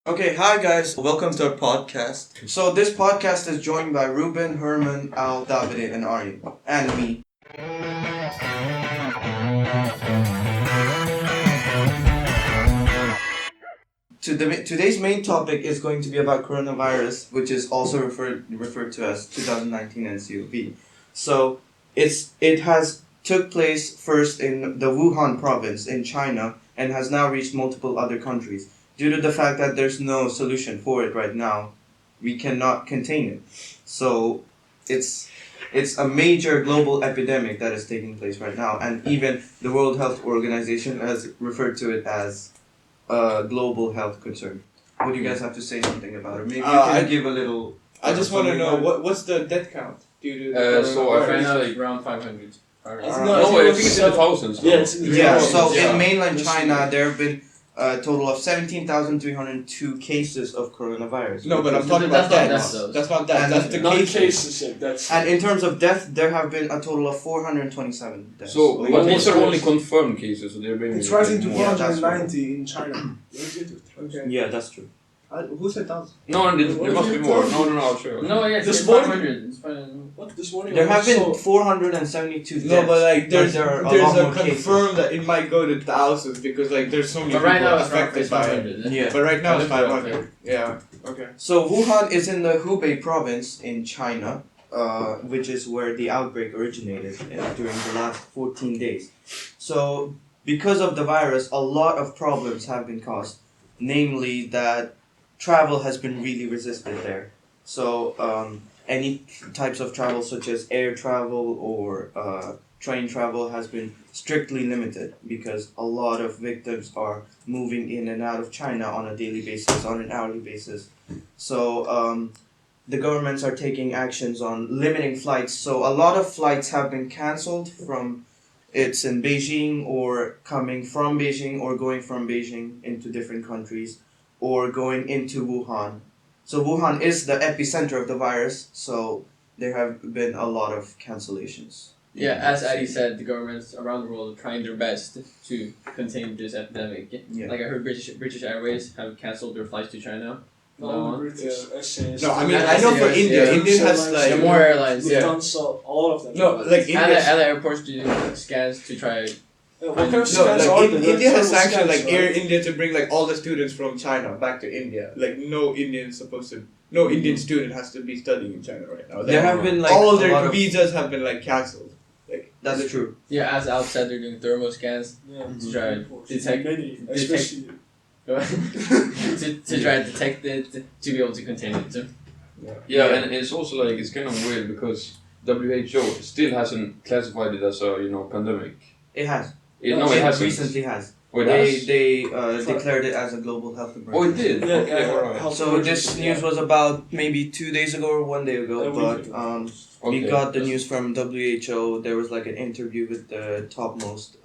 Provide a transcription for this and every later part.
Okay, hi guys, welcome to our podcast. So this podcast is joined by Ruben, Herman, Al, Davide, and Aryan, and me. Today's main topic is going to be about coronavirus, which is also referred to as 2019 NCOV. So it has took place first in the Wuhan province in China and has now reached multiple other countries. Due to the fact that there's no solution for it right now, we cannot contain it. So it's a major global epidemic that is taking place right now, and even the World Health Organization has referred to it as a global health concern. Would you guys have to say something about it? Maybe you can give a little. I just want to know what's the death count due to So I Right found now, out. like around 500. No, I think it's in the thousands. Yeah, it's in the Yeah, thousands. so Yeah. in mainland China, there have been a total of 17,302 cases of coronavirus. No, but I'm That's talking not about death, deaths. though. That's not death. And That's the Not cases. cases, yeah, that's... And in terms of death, there have been a total of 427 deaths. So, Like, but these it's are rising. only confirmed cases, so they're being. It's rising to more. 490 in China. Okay. yeah, that's true. Who said that? No, there must be more. No, I'll show you. No, yeah, This it's morning- 500. It's fine. What this morning? There I have been saw- 472 deaths. No, but like there's there are a there's lot a more cases. confirmed that it might go to thousands because like there's so many But people right now it's around affected by it. 500. Yeah. But right now I it's looked it up, 500. Yeah. Okay. So Wuhan is in the Hubei province in China, which is where the outbreak originated during the last 14 days. So because of the virus, a lot of problems have been caused, namely that travel has been really resisted there. So any types of travel such as air travel or train travel has been strictly limited because a lot of victims are moving in and out of China on a daily basis, on an hourly basis. So the governments are taking actions on limiting flights. So a lot of flights have been cancelled from it's in Beijing or coming from Beijing or going from Beijing into different countries or going into Wuhan. So Wuhan is the epicenter of the virus, so there have been a lot of cancellations. Yeah, as Adi said, the governments around the world are trying their best to contain this epidemic. Yeah. Like I heard British Airways have cancelled their flights to China. No, British SAS. No, I mean Yeah, I know for yeah. India, Yeah. India has So, like There are more airlines, yeah. Lufthansa, all of them. no like India. Other airports do scans to try. What kind of No, scans like are there? India has Thermal sanctioned scans, like Air right? India to bring like all the students from China back to India. Like no Indian student has to be studying in China right now. There have been like all a lot their of, visas have been like cancelled. that's true. Yeah, as Al said, they're doing thermal scans Yeah. to try to detect Many, especially. to try to detect it to be able to contain it. Yeah, and it's also like it's kind of weird because WHO still hasn't classified it as a pandemic. It has. No, it hasn't. recently has. Oh, it has? They declared it as a global health emergency. Oh, it did. Yeah, Okay, yeah, alright. health So this emergency, news was about maybe 2 days ago or 1 day ago, A week but ago. we Okay. got the news from WHO. There was like an interview with the topmost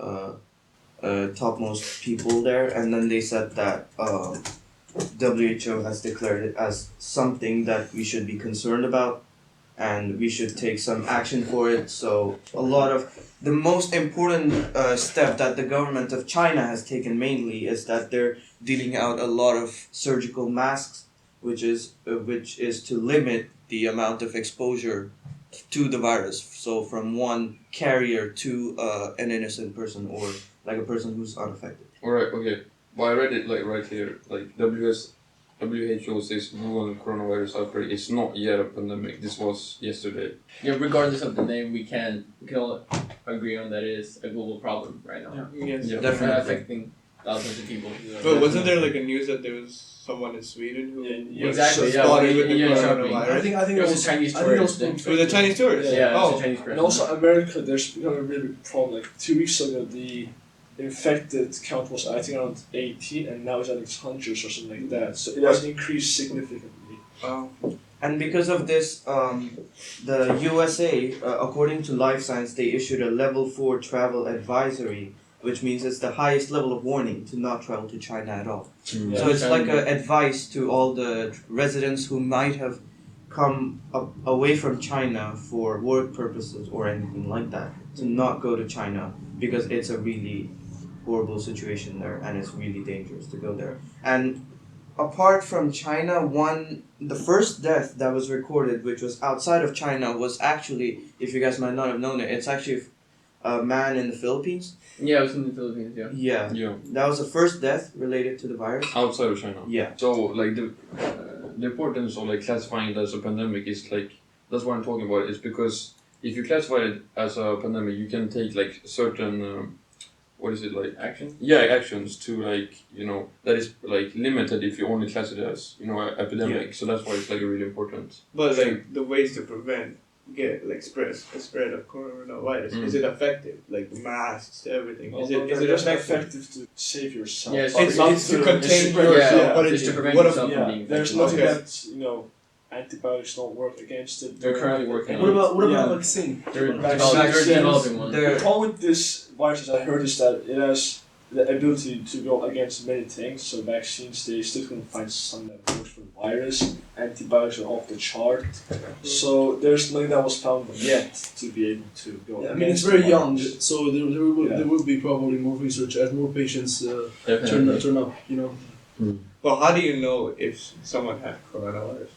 people there, and then they said that WHO has declared it as something that we should be concerned about, and we should take some action for it. So a lot of the most important step that the government of China has taken mainly is that they're dealing out a lot of surgical masks, which is to limit the amount of exposure to the virus. So from one carrier to an innocent person or like a person who's unaffected. Alright, okay. Well, I read it like right here. Like WHO says Wuhan coronavirus outbreak is not yet a pandemic. This was yesterday. Yeah, regardless of the name, we can all agree on that it is a global problem right now. Yes. Yeah. Definitely. Affecting thousands of people. But wasn't there like a news that there was someone in Sweden who Yeah, was exactly, yeah, spotted with the yeah, coronavirus? I think It was a also- Chinese I think it tourist. was It was a Chinese tourist. Yeah, it was Oh. a Chinese And person. also America, there's become a really big problem. Like 2 weeks ago, the infected count was I think around 18, and now it's at its hundreds or something like that. So it has increased significantly. Wow. And because of this, the USA, according to Life Science, they issued a level 4 travel advisory, which means it's the highest level of warning to not travel to China at all. Yeah, So it's like an advice to all the residents who might have come away from China for work purposes or anything like that to not go to China because it's a really horrible situation there and it's really dangerous to go there. And apart from China, the first death that was recorded, which was outside of China, was actually, if you guys might not have known it, it's actually a man in the Philippines. Yeah, it was in the Philippines. Yeah. Yeah, Yeah. that was the first death related to the virus. Outside of China. Yeah. So like the importance of like classifying it as a pandemic is like that's what I'm talking about. It's because if you classify it as a pandemic, you can take like certain what is it like Action. yeah actions to like that is like limited if you only class it as epidemic. So that's why it's like really important. But like the ways to prevent spread of coronavirus, is it effective? Like masks, everything. Is it just effective? effective to save yourself? Yeah, It's to contain spread yourself. Yeah, What it's is to it? prevent What yourself from being There's infected. nothing Okay. that antibiotics don't work against it. They're currently working What on it. about Yeah. vaccine? They're Vaccines. developing one. The problem with this virus, I heard, is that it has the ability to go against many things. So vaccines, they still couldn't find something that works for the virus. Antibiotics are off the chart. So there's nothing that was found yet to be able to go. Yeah, I mean, it's against very the young, virus. so there will be probably more research as more patients Definitely. turn up. Well, how do you know if someone had coronavirus?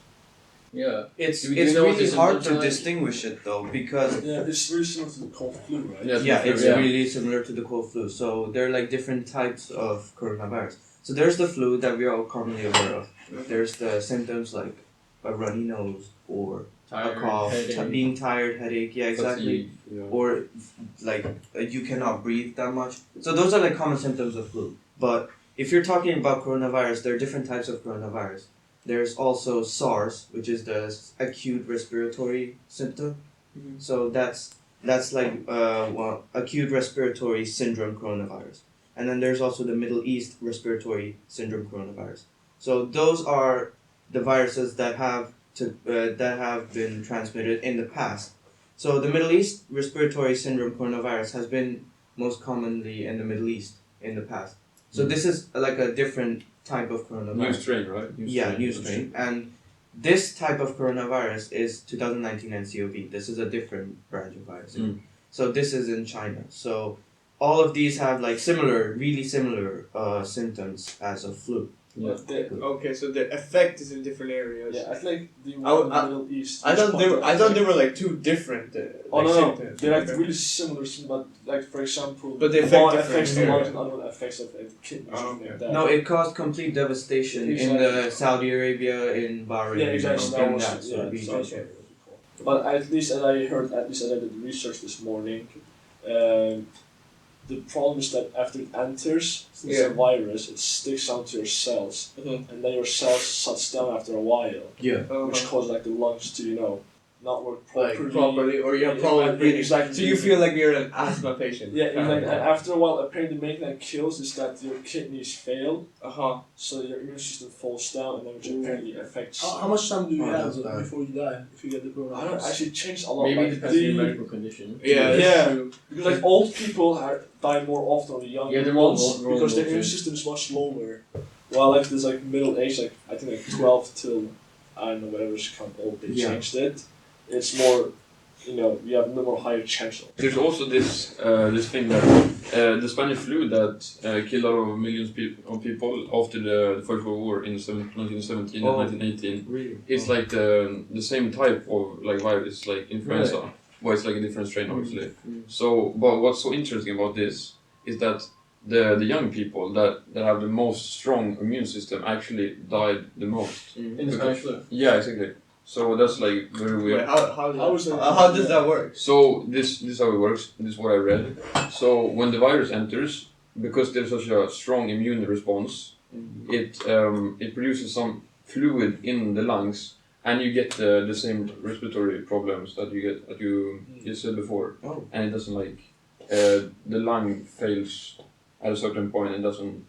Yeah. It's Do you know what really the hard symptoms to are like? distinguish it though because Yeah, it's very similar to the cold flu, right? yeah, it's Yeah. really similar to the cold flu. So there are like different types of coronavirus. So there's the flu that we are all commonly aware of. There's the symptoms like a runny nose or a cough, being tired, headache. Yeah, exactly. Fatigue, yeah. Or like you cannot breathe that much. So those are like common symptoms of flu. But if you're talking about coronavirus, there are different types of coronavirus. There's also SARS, which is the acute respiratory symptom. So that's like acute respiratory syndrome coronavirus. And then there's also the Middle East respiratory syndrome coronavirus. So those are the viruses that have been transmitted in the past. So the Middle East respiratory syndrome coronavirus has been most commonly in the Middle East in the past. So this is like a different type of coronavirus. New strain, right? New strain. And this type of coronavirus is 2019 NCOV. This is a different branch of virus. So this is in China. So all of these have like really similar symptoms as a flu. But Okay, so the effect is in different areas. yeah, I think like the I- one in the Middle East. I thought they were like two different. Oh no, symptoms. they're like really similar, but like for example, But they affect one different affects the areas. lungs and other one affects the kidneys or something like that. No, it caused complete devastation in the Saudi Arabia, in Bahrain, Yeah, exactly. in That was that sort of yeah. region. So, but at least as I heard, at least as I did the research this morning, the problem is that after it enters, since it's a virus, it sticks onto your cells, and then your cells shuts down after a while, Yeah. which causes like the lungs to not work properly. Or you're Yeah, probably breathing. exactly. So you feel like you're an asthma patient. Yeah, exactly. And after a while, apparently the main thing that kills is that your kidneys fail, so your immune system falls down, and then which apparently affects. How much time do you have that's bad. before you die if you get the I don't coronavirus? actually change a lot. Maybe like it depends on your medical condition. Yeah. Because like old people die more often than young Yeah, they're more ones vulnerable because their immune too. system is much lower. While like there's like middle age, like I think like 12 till I don't know whatever it's called old, they Yeah. changed it. It's more, you have no more higher chance of. There's also this thing that the Spanish flu that killed a lot of millions of people after the First World War in 1917 and 1918. Really? It's like the same type of like virus, like influenza, but it's like a different strain, obviously. So, but what's so interesting about this is that the young people that have the most strong immune system actually died the most. In the Spanish flu. Yeah, exactly. So that's like very weird. Wait, How does that work? So this is how it works. This is what I read. So when the virus enters, because there's such a strong immune response, it produces some fluid in the lungs, and you get the same respiratory problems that you said before. Oh. And it doesn't like the lung fails at a certain point and doesn't.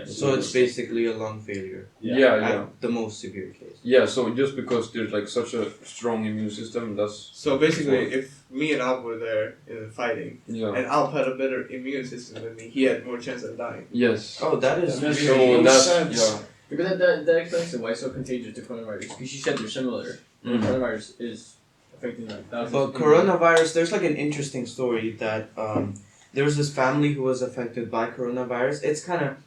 So it's basically a lung failure. Yeah. At the most severe case. Yeah, so just because there's like such a strong immune system, that's So basically, if me and Alp were there in the fighting, and Alp had a better immune system than me, he had more chance of dying. Yes. Oh, that is That's So really that's sense. Because that explains why it's so contagious to coronavirus. Because you said they're similar. Coronavirus is affecting like thousands. But of people. coronavirus, there's like an interesting story that there was this family who was affected by coronavirus. It's kind of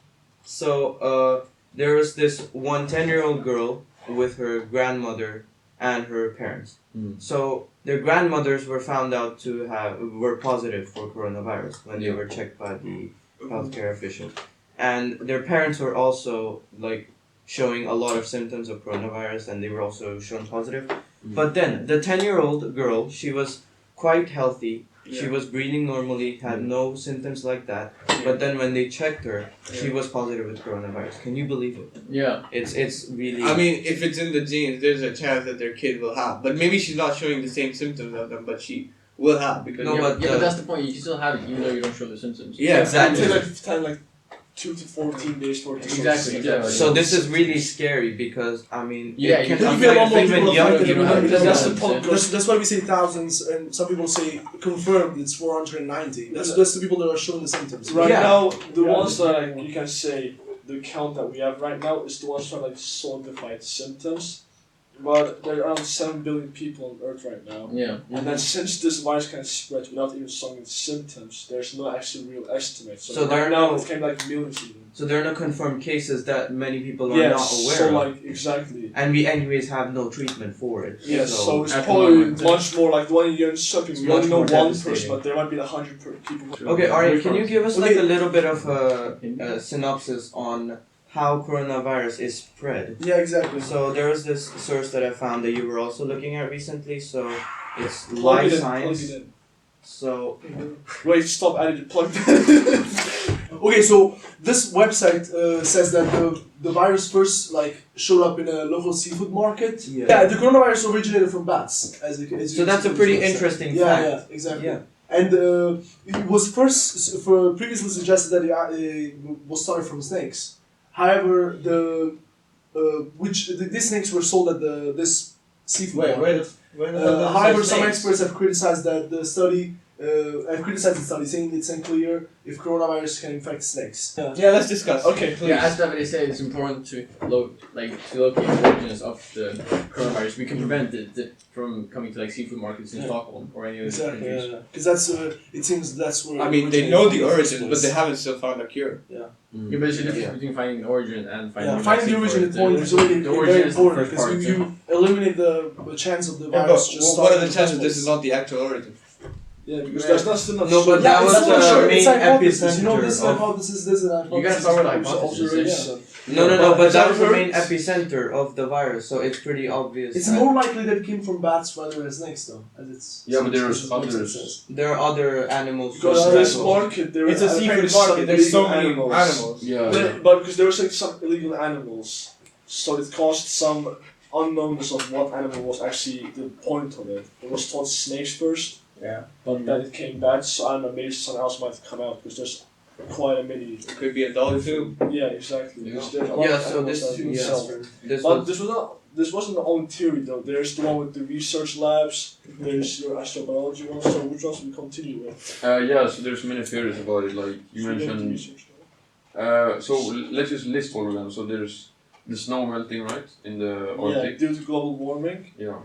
there was this 10-year-old girl with her grandmother and her parents. So their grandmothers were found out to were positive for coronavirus when they were checked by the healthcare official, and their parents were also like showing a lot of symptoms of coronavirus, and they were also shown positive. But then the 10-year-old girl, she was quite healthy. She was breathing normally, had no symptoms like that. But then when they checked her, she was positive with coronavirus. Can you believe it? Yeah. It's really. I mean, if it's in the genes, there's a chance that their kid will have. But maybe she's not showing the same symptoms of them, but she will have because. No, but that's the point. You can still have it even though you don't show the symptoms. Yeah, exactly. It takes like 2 to 14 days for it to Exactly. So this is really scary because I mean Yeah, it can you feel a lot more affect even people young affected people. than people. that's the Yeah. point. That's why we say thousands, and some people say confirmed it's 490. That's the people that are showing the symptoms. Right Yeah. now, the ones that like, you can say the count that we have right now is the ones that are like solidified symptoms. But there are around 7 billion people on Earth right now. Yeah. And then since this virus can spread without even showing its symptoms, there's no actual real estimate. So right there are now no- it came like millions even. So there are no confirmed cases that many people are not aware so of. like exactly. And we anyways have no treatment for it. Yes, so it's at the probably moment, much more like the one you're sucking. It's We only much know more one person, devastating. but there might be 100 people. Okay, Aryan, can you give us like Okay. a little bit of a synopsis on how coronavirus is spread? Yeah, exactly. So there was this source that I found that you were also looking at recently. So it's Plug Life it in, Science. plug it in. So Wait, stop adding it. Plug that in. Okay, so this website says that the virus first like showed up in a local seafood market. Yeah. The coronavirus originated from bats. As you so can that's see a in pretty this website. interesting Yeah, fact. yeah, exactly. Yeah. And it was previously suggested that it was started from snakes. However, these snakes were sold at this seafood market. However, some experts have criticized that the study. Have criticized the study, saying it's unclear if coronavirus can infect snakes. Yeah, let's discuss. Okay, please. Yeah, as Davide said, it's important to locate the origins of the coronavirus. We can prevent it from coming to like seafood markets in Stockholm or any other Exactly, countries. because that's it seems that's where. I it mean, they originated know from the first origins, but place. they haven't still found a cure. Yeah, but there's a difference between finding the origin and finding Finding the origin vaccine for point it. is really The origin very is the important first because part. you eliminate the chance of the Yeah, virus but just what are starting the in chances first this is place. not the actual origin? Yeah, because there's not still not No, but sure. that it's was not the sure. It's main hypothesis. You know, this epicenter of- hypothesis, this and hypothesis. You gotta start with is hypothesis, observation. No, but that was the hurt. main epicenter of the virus, so it's pretty obvious. It's that more likely that it came from bats rather than snakes, though. As it's Yeah, but there's this is what it others. says. there are other animals. Because as this well. market, there It's a apparently seafood market. some There's so illegal many animals. Yeah. But because there was like some illegal animals, so it caused some unknownness of what animal was actually the point of it. It was thought snakes first, but then it came bats. So I don't know, maybe something else might come out because there's quite a many. It could be a dog too. Yeah, exactly. Yeah. Because there's a lot Yeah, of so animals this- that are being yeah. sold. This But was, this wasn't the only theory though. There's the one with the research labs. There's your astrobiology one. So which ones we continue with? Yeah, so there's many theories about it, like you So we go to mentioned. research now. So let's just list all of them. So there's the snow melting, right, in the Yeah, Arctic. due to global warming. Yeah.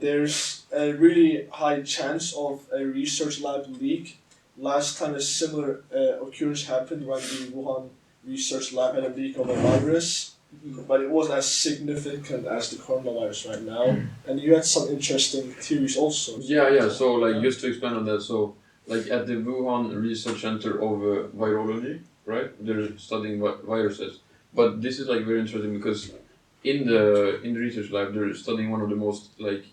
There's a really high chance of a research lab leak. Last time a similar occurrence happened when the Wuhan research lab had a leak of a virus, but it wasn't as significant as the coronavirus right now. And you had some interesting theories also. Yeah. So like just to expand on that, so like at the Wuhan Research Center of Virology, right? They're studying viruses, but this is like very interesting because in the research lab they're studying one of the most like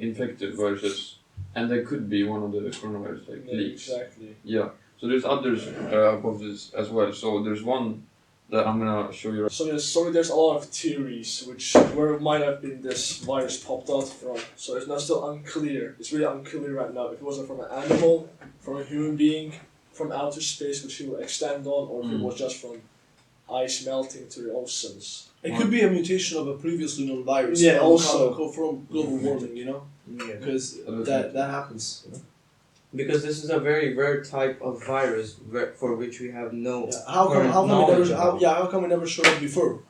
infected viruses, and that could be one of the coronavirus like Yeah, leaks. exactly. Yeah. So there's others hypotheses as well. So there's one that I'm gonna show you. So there's a lot of theories where might have been this virus popped out from. So it's not still unclear. It's really unclear right now if it wasn't from an animal, from a human being, from outer space which he will extend on, or if it was just from ice melting to the oceans. It could be a mutation of a previously known virus. Yeah, from, also. from global warming, you know, yeah. because that happens. You know? Because this is a very rare type of virus for which we have no Yeah. How current come knowledge about. how come it never showed up before?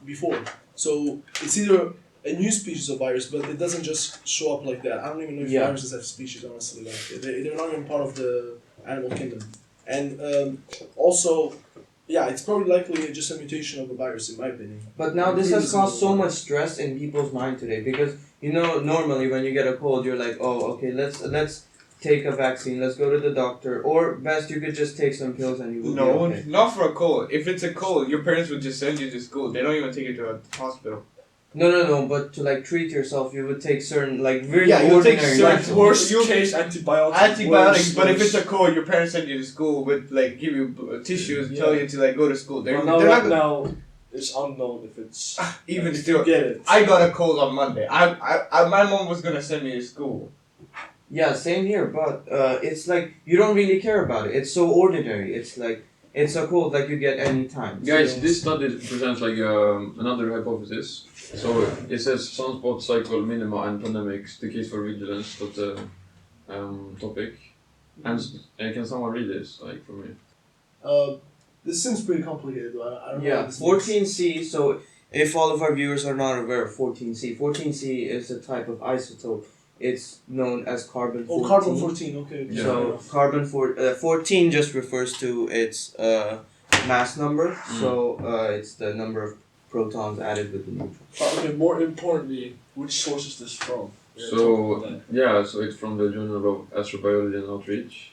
So it's either a new species of virus, but it doesn't just show up like that. I don't even know if Yeah. viruses have species, honestly. Like they're not even part of the animal kingdom. And also, Yeah, it's probably likely just a mutation of a virus, in my opinion. But now this has caused so much stress in people's mind today because normally when you get a cold you're like, oh okay, let's take a vaccine, let's go to the doctor, or best you could just take some pills and you will be okay. not for a cold. If it's a cold, your parents would just send you to school. They don't even take you to a hospital. No, but to like treat yourself you would take certain like really Yeah, you take ordinary certain medicine. Worst case, antibiotics. Antibiotics, but if worse. it's a cold, your parents send you to school with like give you tissues, Yeah. tell you to like go to school. Well, now, they're right not now, it's unknown if it's. even if still. you get it. I got a cold on Monday. My mom was gonna send me to school. Yeah, same here, but it's like you don't really care about it. It's so ordinary. It's like it's a cold like you get any time. Guys, this study presents like another hypothesis. So it says sunspot cycle minima and pandemics, the case for vigilance, that's the topic. And can someone read this, like, for me? This seems pretty complicated, though. I don't know. Yeah, what this means. 14C. So if all of our viewers are not aware of 14C, 14C is a type of isotope. It's known as carbon 14. Oh, carbon 14. Okay. Yeah. So carbon 14 just refers to its mass number. So it's the number of protons added with the neutron. Okay, more importantly, which source is this from? So it's from the Journal of Astrobiology and Outreach,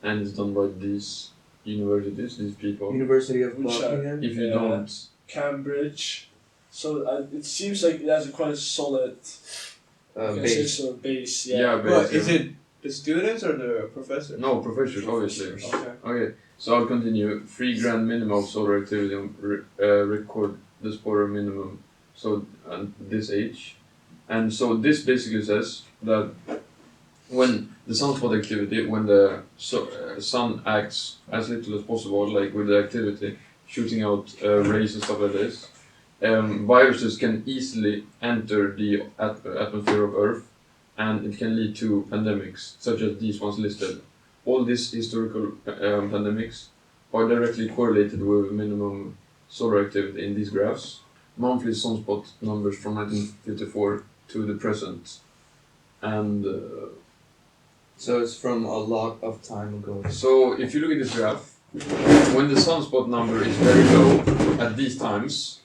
and it's done by these universities, these people. University of Which are- Buckingham. If you don't, Cambridge. So it seems like it has a quite solid Base. sort of base. yeah, But basically. is it the students or the professors? No, professors, obviously. Okay. Okay, so I'll continue. 3 grand minimum of solar activity record the sporer minimum, so this age. And so this basically says that when the sunspot activity, when the sun acts as little as possible, like with the activity, shooting out rays and stuff like this, viruses can easily enter the atmosphere of Earth, and it can lead to pandemics, such as these ones listed. All these historical pandemics are directly correlated with minimum solar activity in these graphs. Monthly sunspot numbers from 1954 to the present. And So it's from a lot of time ago. so if you look at this graph, when the sunspot number is very low at these times,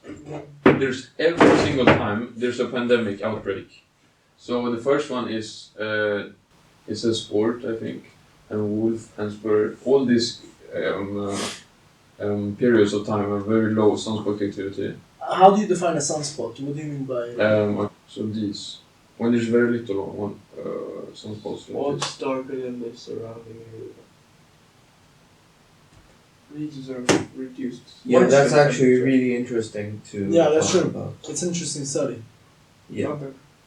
there's every single time there's a pandemic outbreak. So the first one is it's a sport, I think, and wolf and spur. All these periods of time are very low sunspot activity. How do you define a sunspot? What do you mean by? So these, when there's very little on sunspots. Like this. What's darker than the surrounding area? Regions are reduced. Yeah, Much that's better actually temperature. really interesting to Yeah, that's talk true. about. It's an interesting study. Yeah.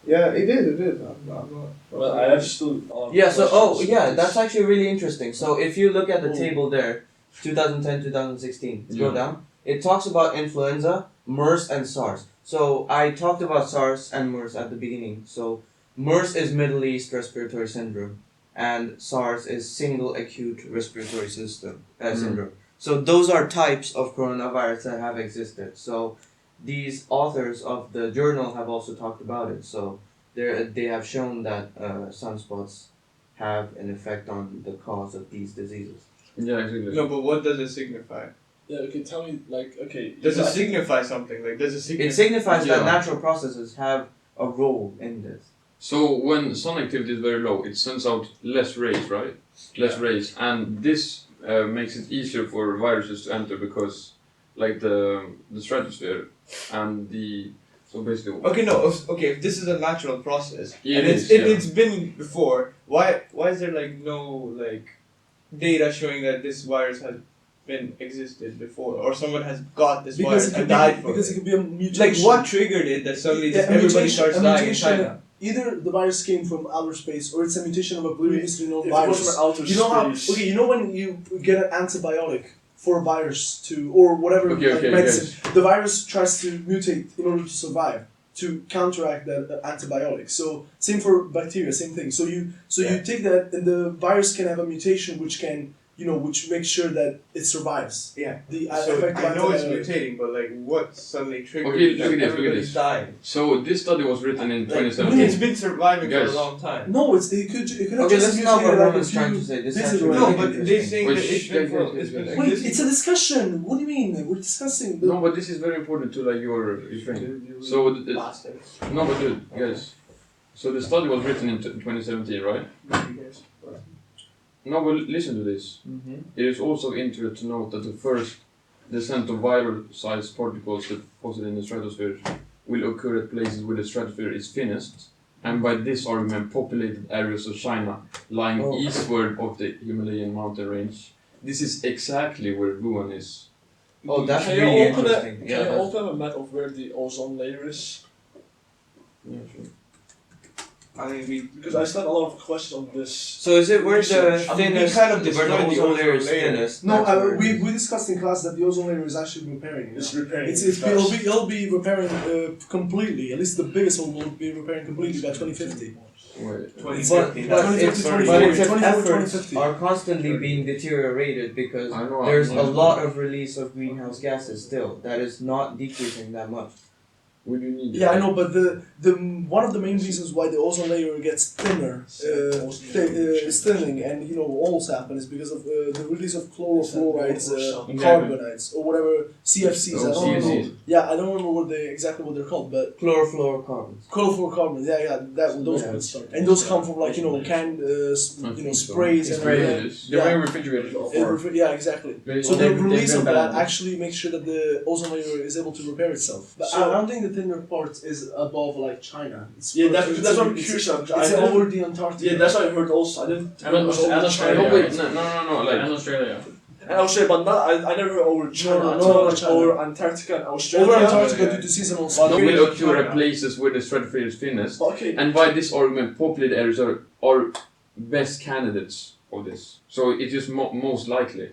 Yeah, it is. I'm not. Well, I have still. Yeah, so questions. that's actually really interesting. So if you look at the Oh. table there, 2010, 2016, Yeah. go down. It talks about influenza, MERS, and SARS. So I talked about SARS and MERS at the beginning. So MERS is Middle East Respiratory Syndrome, and SARS is Single Acute Respiratory Syndrome. So those are types of coronavirus that have existed. So these authors of the journal have also talked about it. So they have shown that sunspots have an effect on the cause of these diseases. Yeah, exactly. No, but what does it signify? Yeah, okay, tell me, like, okay. Does it I think- signify something? Like, does it signify? It signifies that Yeah. natural processes have a role in this. So when sun activity is very low, it sends out less rays, right? Less rays, and this makes it easier for viruses to enter because, like the stratosphere and the so basically. Okay, no. Okay, if this is a natural process, Yeah, and it is, yeah. it's been before. Why is there like no like data showing that this virus has been existed before, or someone has got this Because virus it could and be died from because it it? could be a mutation. Like, what triggered it that suddenly Yeah, just a everybody mutation- starts a dying in mutation- China? Either the virus came from outer space, or it's a mutation of a previously known If it was virus. from outer You know how? space. Okay, you know when you get an antibiotic for a virus or whatever Okay, medicine, the virus tries to mutate in order to survive to counteract that antibiotic. So same for bacteria, same thing. So you take that, and the virus can have a mutation which can which makes sure that it survives. Yeah. The So effective I know it's antibiotic. mutating, but like what suddenly triggered Okay, that look at this, look at everybody's this. dying? So this study was written in Like, 2017. It's been surviving for Guys. a long time. No, it could have Okay, just that's not what mutated like a Roman's trying few to say. This bits actually ago. No, really but they're interesting. saying Wait, that shh, guys, it's been guys. Wait, existing. it's a discussion. What do you mean? We're discussing. No, but this is very important to like your thing. So no, but dude, guys. So the study was written in 2017, right? No, but listen to this. Mm-hmm. It is also interesting to note that the first descent of viral-sized particles deposited in the stratosphere will occur at places where the stratosphere is thinnest, and by this argument, populated areas of China lying eastward of the Himalayan mountain range. This is exactly where Wuhan is. Oh, that's Can really you open interesting. Can Yeah, you that's, open a map of where the ozone layer is? Yeah, sure. I mean, Because I still have a lot of questions on this. so is it where the Research. I mean, we thinnest, kind of where the destroyed the ozone layer is ozone layer. thinnest? No, that's where it we is. discussed in class that the ozone layer is actually repairing. It's repairing. It'll be repairing completely. At least the biggest one will be repairing completely by 2050. Wait. 2050. But That's its, it. but its 2040, efforts 2050. are constantly being deteriorated because I know, there's I know. a lot of release of greenhouse gases still that is not decreasing that much. What do you need? Yeah, I know, but the one of the main reasons why the ozone layer gets thinner, is thinning, and almost happen is because of the release of chlorofluorides, carbonites, or whatever CFCs. I don't CFCs. know. Yeah, I don't remember exactly what they're called, but Chlorofluorocarbons. chlorofluorocarbons. Yeah, those Yeah. ones. And those come from canned, sprays and everything. They're very refrigerated before. Yeah, exactly. So the They've release been of that banned. actually makes sure that the ozone layer is able to repair itself. But So- I don't think the thinner part is above like China. Yeah, that's what I'm curious about. It's over the Antarctica. Yeah, that's what I heard also. I didn't. And Australia. China. No, wait, no, And like, Australia. And Australia, but not. I never heard over China. No, I no, thought over China. over Antarctica and Australia. Over Antarctica yeah. due to seasonal But spring. will China. occur at places where the stratosphere is thinnest, Okay. and by this argument, populated areas are best candidates of this. So it is most likely.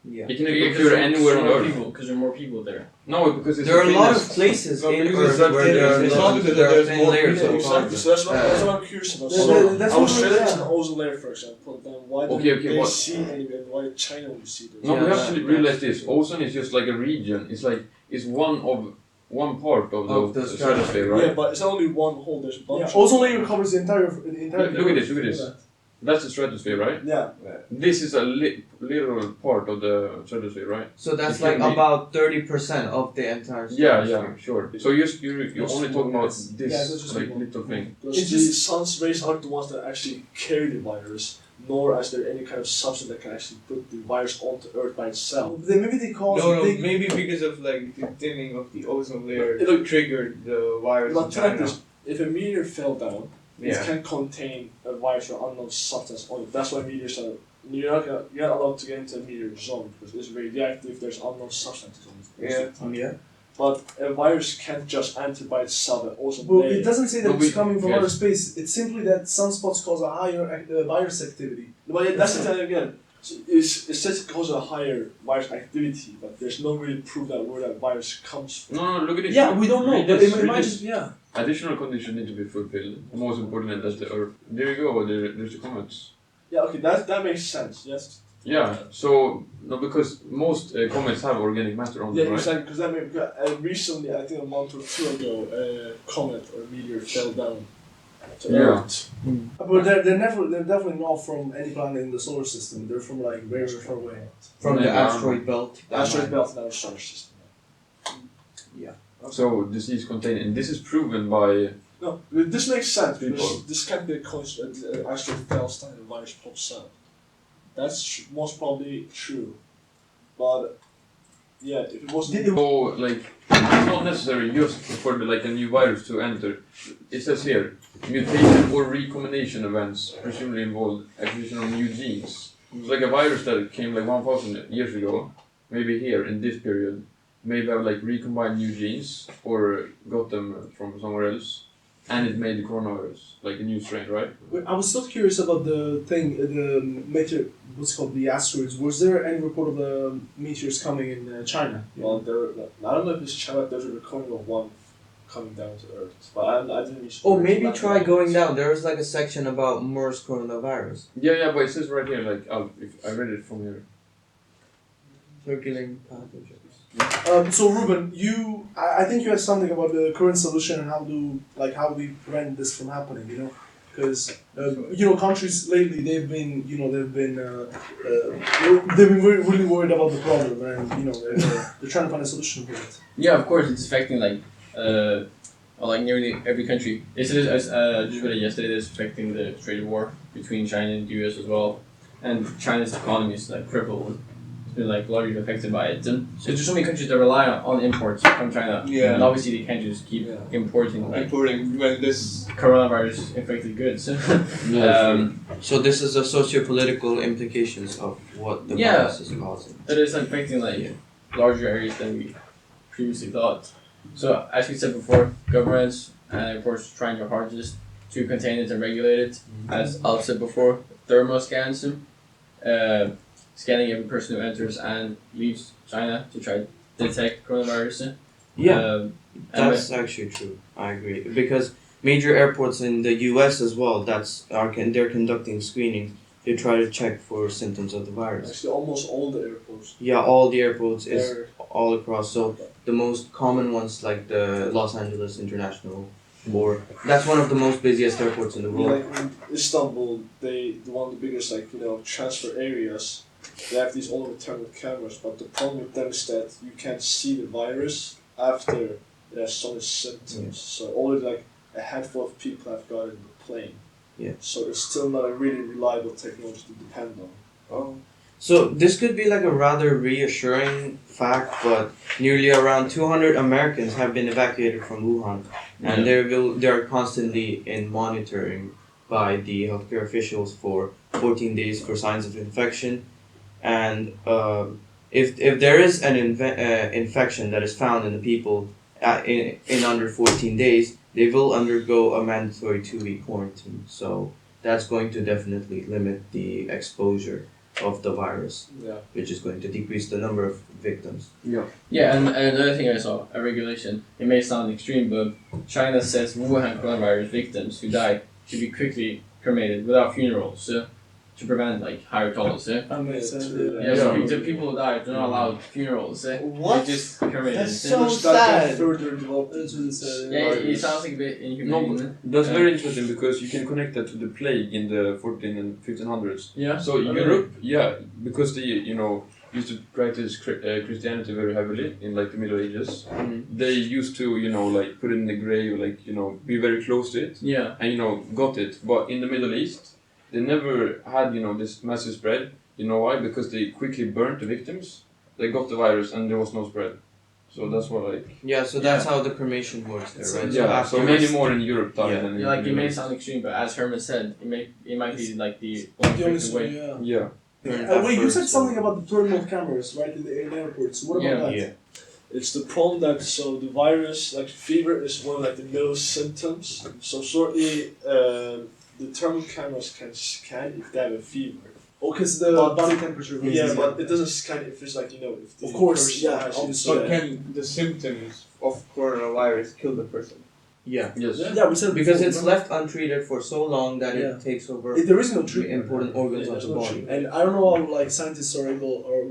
Yeah. It can occur anywhere on Earth. Because there are more people there. No, because it's There are the a lot of thinnest. places No, in because Earth it's where there are, it's not because there are there's thin more layers Yeah, of exactly. carbon. So that's what I'm curious about. Yeah, So that's what Australia we're- has an ozone layer, for example. Then why don't Okay, they what? see any and why China would see this? No, we Yeah, have to realize this. Ozone is just like a region. It's one part of Of the the stratosphere, Yeah, right? but it's only one hole. There's a bunch. Yeah, ozone layer covers the entire. Look at this, look at this. That's the stratosphere, right? Yeah. This is a literal part of the stratosphere, right? So that's It can like be- about 30% of the entire Yeah, stratosphere. sure. So you only talk about this Yeah, that's just like one. little thing. Because It's the just- sun's rays aren't the ones that actually carry the virus, nor is there any kind of substance that can actually put the virus onto Earth by itself. Then maybe they cause. No, they, maybe because of like the thinning of the ozone layer It'll- triggered the virus But in check China. this: if a meteor fell down, it Yeah. can contain a virus or unknown substance on it. That's why meteors are. You're not allowed to get into a meteor zone because it's radioactive. There's unknown substances on it. Yeah. But a virus can't just enter by itself and ozone Well, layer. it doesn't say that No, it's we- coming from yes. outer space. It's simply that sunspots cause a higher virus activity. But yeah, that's the thing again. So it says it causes a higher virus activity, but there's no really proof that where that virus comes from. No, look at this. Yeah, we don't know. Read But this, it read might this. just yeah. Additional conditions need to be fulfilled. Most important, and that's the Earth. There you go. There's the comments. Yeah, okay, that makes sense. Yes. Yeah. So no, because most comets have organic matter on Yeah, them, right? exactly. Because that made recently, I think a month or two ago, a comet or meteor fell down to Yeah. Earth. But they're definitely not from any planet in the solar system. They're from like very far away. From the Yeah. asteroid belt. The asteroid belt in our solar system. So disease containing. This is proven by. No, this makes sense People. because this can't be a coincidence. Asteroid fell down and the virus pops out. That's most probably true, but yeah, if it wasn't. So like, it's not necessary just for a new virus to enter. It says here, mutation or recombination events presumably involve acquisition of new genes. It's like a virus that came like 1,000 years ago, maybe here in this period, maybe have recombined new genes or got them from somewhere else, and it made the coronavirus, like a new strain, right? I was still curious about the thing, the meteor, what's called the asteroids. Was there any report of the meteors coming in China? Well, I don't know if it's China. There's a recording of one coming down to earth. But I didn't reach. Oh, maybe land try going yet. down. There's like a section about MERS coronavirus. Yeah, but it says right here, like, if I read it from here. Circulating pathogens. So Ruben, I think you had something about the current solution and how we prevent this from happening. Because countries lately they've been really worried about the problem, and they're trying to find a solution for it. Yeah, of course, it's affecting like nearly every country. It's just read it yesterday. It's affecting the trade war between China and the US as well, and China's economy is like crippled. It's been like largely affected by it. And so there's so many countries that rely on imports from China, Yeah. and obviously they can't just keep importing like Importing when this coronavirus infected goods. So this is the socio-political implications of what the Yeah. virus is causing. It is affecting like larger areas than we previously thought. So as we said before, governments and airports trying their hardest to contain it and regulate it. As Alf said before, thermal scans them, scanning every person who enters and leaves China to try to detect coronavirus. Yeah, And that's actually true. I agree because major airports in the U.S. as well. They're conducting screenings. They try to check for symptoms of the virus. Actually, almost all the airports. Yeah, all the airports is They're- all across. So the most common ones like the Los Angeles International, or that's one of the most busiest airports in the Yeah, world. like in Istanbul, one of the biggest transfer areas. They have these all thermal cameras, but the problem with them is that you can't see the virus after it has some symptoms. So only like a handful of people have got it in the plane. Yeah. So it's still not a really reliable technology to depend on. oh So this could be like a rather reassuring fact, but nearly around 200 Americans have been evacuated from Wuhan, and they are constantly in monitoring by the healthcare officials for 14 days for signs of infection, and if there is an infection that is found in the people in under 14 days, they will undergo a mandatory 2-week quarantine. So that's going to definitely limit the exposure of the virus, Yeah. which is going to decrease the number of victims. Yeah, and another thing I saw, a regulation, it may sound extreme, but China says Wuhan coronavirus victims who die should be quickly cremated without funerals to prevent like higher tolls. That makes sense. Yeah, so people who die, they're not allowed funerals. What? They're just cremated. That's eh? so Which that sad. can further develop That's into really sad. Yeah, it sounds like a bit No, inhumane. but that's very interesting because you can connect that to the plague in the 14 and 1500s. Yeah. So Europe, yeah, because they used to practice Christianity very heavily in like the Middle Ages. They used to like put it in the grave, like be very close to it, Yeah. and got it. But in the Middle East, they never had this massive spread. You know why? Because they quickly burnt the victims. They got the virus and there was no spread. So that's what like. Yeah, so that's how the cremation works there, right? Yeah. So afterwards- many more in Europe died Yeah. than in Yeah, like the it may Middle sound extreme, but as Herman said, it might be like the only The only effective way. yeah. East. Yeah. Wait, you said something about the thermal cameras, right, in airports. What about that? Yeah. It's the problem that the virus, like fever, is one of the middle symptoms. So shortly, the thermal cameras can scan if they have a fever. Oh, because the But- body temperature. Yeah, raises, but it doesn't scan if it's if the Of course, person yeah, has obviously. but can the symptoms of coronavirus kill the person? Yeah. Yes. Yeah, we said Because before, it's remember? left untreated for so long that Yeah. it takes over There is no treatment. important organs Yeah, of there's the no body. treatment. And I don't know how scientists are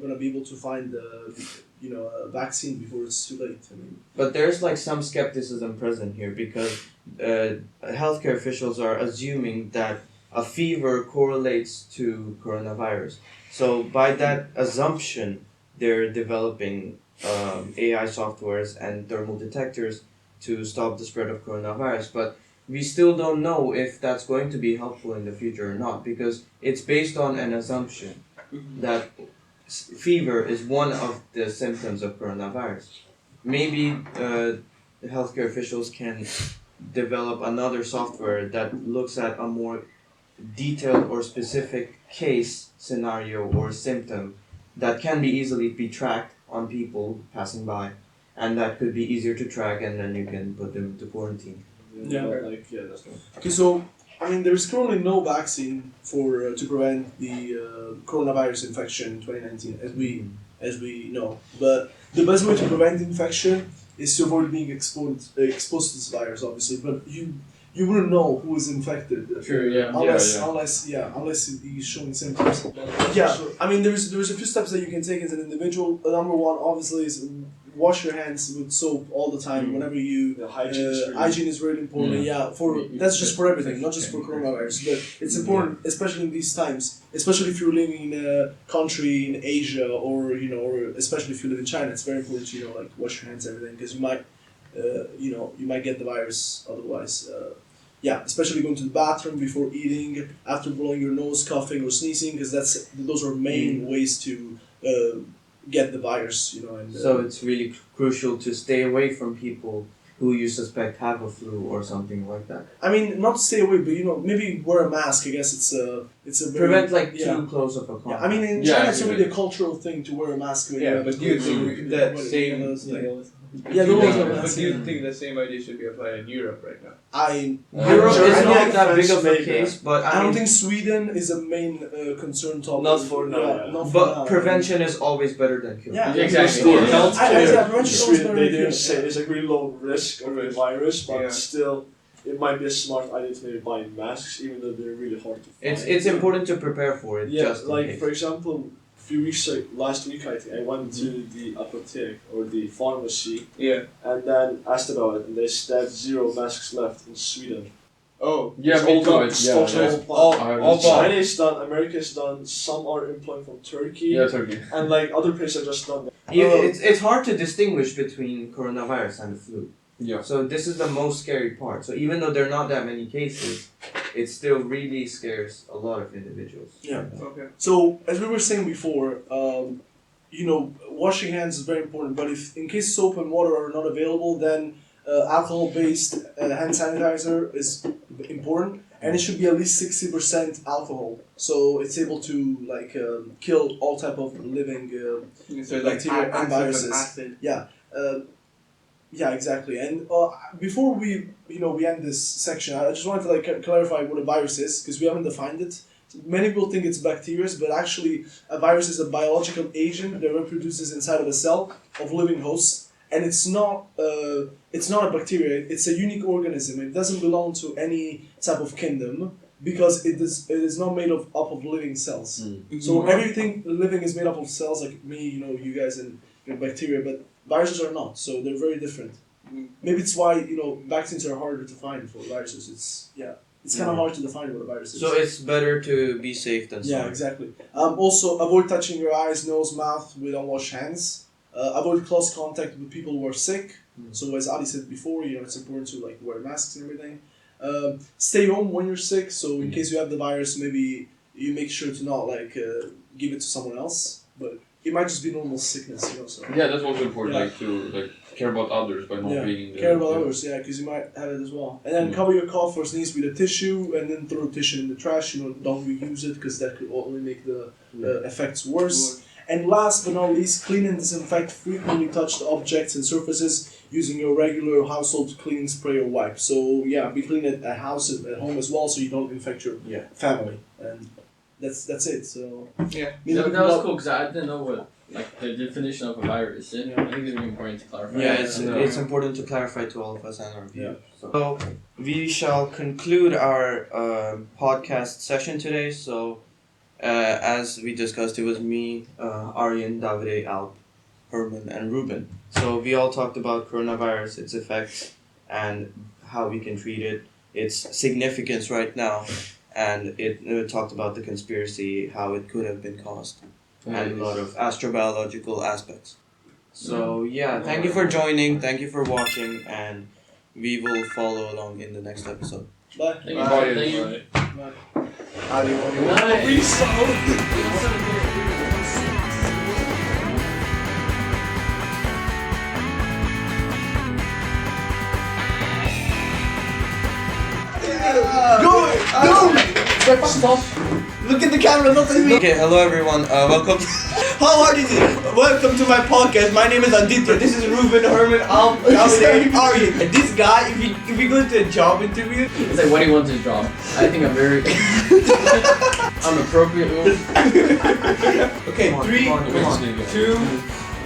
gonna be able to find a vaccine before it's too late. I mean, But there's some skepticism present here because healthcare officials are assuming that a fever correlates to coronavirus. So by that assumption, they're developing AI softwares and thermal detectors to stop the spread of coronavirus. But we still don't know if that's going to be helpful in the future or not because it's based on an assumption that fever is one of the symptoms of coronavirus. Maybe healthcare officials can develop another software that looks at a more detailed or specific case scenario or symptom that can be easily be tracked on people passing by, and that could be easier to track, and then you can put them into quarantine. Yeah. That's not. okay, so I mean, there's currently no vaccine for to prevent the coronavirus infection in 2019, as we know. But the best way to prevent infection is to avoid being exposed to this virus, obviously. But you wouldn't know who is infected. True, yeah. Unless he's showing symptoms. Yeah, I mean, there's a few steps that you can take as an individual. Number one, obviously, is wash your hands with soap all the time. Whenever you hygiene is really important. Yeah, that's just for everything, not just for coronavirus. But it's important, especially in these times. Especially if you're living in a country in Asia, or or especially if you live in China. It's very important to like wash your hands, everything, because you might, you might get the virus otherwise. Yeah, especially going to the bathroom before eating, after blowing your nose, coughing or sneezing, because those are main ways to get the virus, And, so it's really crucial to stay away from people who you suspect have a flu or something like that. I mean, not to stay away, but maybe wear a mask. I guess it's a very, prevent too close of a contact. Yeah, I mean, in China it's already a cultural thing to wear a mask. But do you think that same? Yeah, But do you think the same idea should be applied in Europe right now? Europe is I not don't that big think of a maybe. case, but I don't think Sweden is a main concern topic. Not for now. Yeah, not for but now. prevention is always better than cure. Yeah, Exactly. Still, Yeah. healthcare, prevention is Sweden, always they better didn't than say cure. it's a really low risk of the virus, but Yeah. still, it might be a smart idea to maybe buy masks, even though they're really hard to find. It's important to prepare for it. Yeah, just in like case. for example, last week I think I went to the apotheke or the pharmacy Yeah. and then asked about it, and they said 0 masks left in Sweden. Oh. Yeah, me too. All bought. China is done, America is done, some are employing from Turkey, Yeah, Turkey. and like other places are just done. It's hard to distinguish between coronavirus and the flu. Yeah. So this is the most scary part. So even though there are not that many cases, it still really scares a lot of individuals. Yeah. Okay. So as we were saying before, washing hands is very important. But if in case soap and water are not available, then alcohol-based hand sanitizer is important, and it should be at least 60% alcohol. So it's able to kill all type of living So bacteria and viruses. acid. Yeah, exactly. And before we end this section, I just wanted to clarify what a virus is, because we haven't defined it. Many people think it's bacteria, but actually a virus is a biological agent that reproduces inside of a cell of living hosts, and it's not a bacteria. It's a unique organism. It doesn't belong to any type of kingdom because it is not made up of living cells. So everything living is made up of cells, like me, you guys, and bacteria, but viruses are not, so they're very different. Maybe it's why vaccines are harder to find for viruses. It's kind of hard to define what a virus is. So it's better to be safe than sorry. Yeah, exactly. Also, avoid touching your eyes, nose, mouth with unwashed hands. Avoid close contact with people who are sick. So as Ali said before, it's important to wear masks and everything. Stay home when you're sick. So in case you have the virus, maybe you make sure to not give it to someone else. But it might just be normal sickness, So. Yeah, that's also important, to care about others by not being in the... Care about others, because you might have it as well. And then cover your cough or sneeze with a tissue, and then throw tissue in the trash. Don't reuse it, because that could only make the effects worse. And last but not least, clean and disinfect frequently touched objects and surfaces using your regular household cleaning spray or wipe. So be clean at home as well, so you don't infect your family. And that's it. So that was cool because I didn't know what the definition of a virus is. I think it's really important to clarify. Yeah, it's important to clarify to all of us and our viewers. So we shall conclude our podcast session today. So as we discussed, it was me, Aryan, Davide, Alp, Herman, and Ruben. So we all talked about coronavirus, its effects, and how we can treat it, its significance right now. And it talked about the conspiracy, how it could have been caused, and a lot of astrobiological aspects. So thank you for joining, thank you for watching, and we will follow along in the next episode. Bye. Thank you. Ali, Stop! Look at the camera, not at me! Okay, hello everyone, welcome to... How hard is it? Welcome to my podcast, my name is Aditya, this is Ruben, Herman, Davide, Aryan. And this guy, if you go to a job interview... It's like, what do you want to job? I think I'm very... I'm appropriate. Okay, Come on, 3, come on. 2,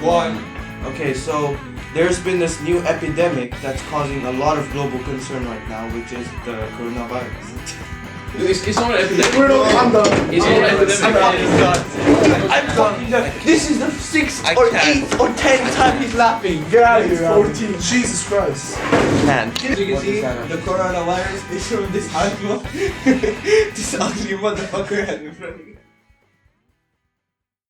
1... Okay, so there's been this new epidemic that's causing a lot of global concern right now, which is the coronavirus. It's not an epidemic. I'm done. It's not an epidemic. I'm fucking done. This is the 6th or 8th or 10th time he's laughing. Get out of here. 14. Jesus Christ. Man. As you can see, the coronavirus is from this animal. This ugly motherfucker in front of me.